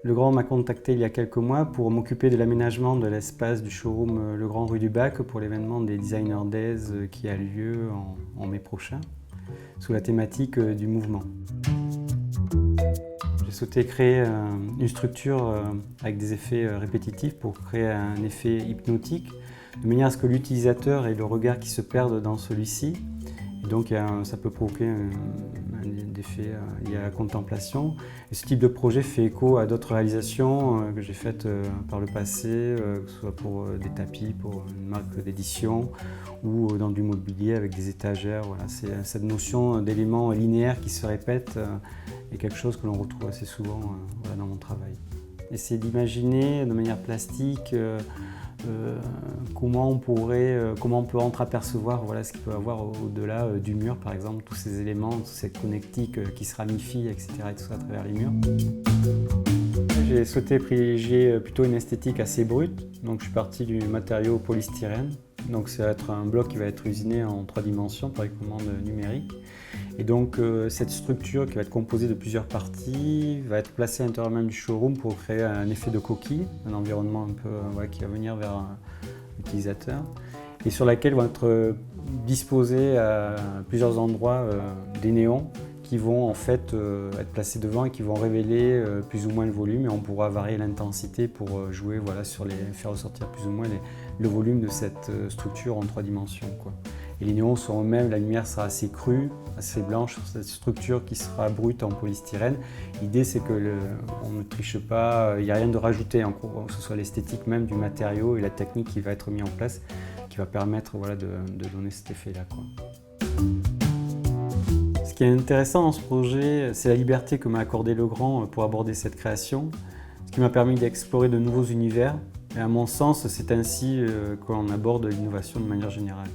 Legrand m'a contacté il y a quelques mois pour m'occuper de l'aménagement de l'espace du showroom Legrand rue du Bac pour l'événement des Designer Days qui a lieu en mai prochain, sous la thématique du mouvement. J'ai souhaité créer une structure avec des effets répétitifs pour créer un effet hypnotique, de manière à ce que l'utilisateur ait le regard qui se perde dans celui-ci. Et donc ça peut provoquer un effet lié à la contemplation. Et ce type de projet fait écho à d'autres réalisations que j'ai faites par le passé, que ce soit pour des tapis, pour une marque d'édition ou dans du mobilier avec des étagères. Voilà. Cette notion d'éléments linéaires qui se répètent est quelque chose que l'on retrouve assez souvent voilà, dans mon travail. Essayer d'imaginer de manière plastique comment on peut entreapercevoir voilà, ce qu'il peut y avoir au-delà du mur, par exemple, tous ces éléments, toute cette connectique qui se ramifie, etc. et tout ça à travers les murs. J'ai souhaité privilégier plutôt une esthétique assez brute, donc je suis parti du matériau polystyrène. Donc ça va être un bloc qui va être usiné en 3 dimensions par commande numérique. Et donc cette structure qui va être composée de plusieurs parties va être placée à l'intérieur même du showroom pour créer un effet de coquille, un environnement un peu voilà, qui va venir vers l'utilisateur et sur laquelle vont être disposés à plusieurs endroits des néons qui vont en fait être placés devant et qui vont révéler plus ou moins le volume et on pourra varier l'intensité pour jouer voilà, faire ressortir plus ou moins le volume de cette structure en 3 dimensions, quoi. Et les néons seront eux-mêmes, la lumière sera assez crue, assez blanche sur cette structure qui sera brute en polystyrène. L'idée c'est qu'on ne triche pas, il n'y a rien de rajouté, en gros, que ce soit l'esthétique même du matériau et la technique qui va être mise en place qui va permettre voilà, de donner cet effet-là, quoi. Ce qui est intéressant dans ce projet, c'est la liberté que m'a accordé Legrand pour aborder cette création, ce qui m'a permis d'explorer de nouveaux univers. Et à mon sens, c'est ainsi qu'on aborde l'innovation de manière générale.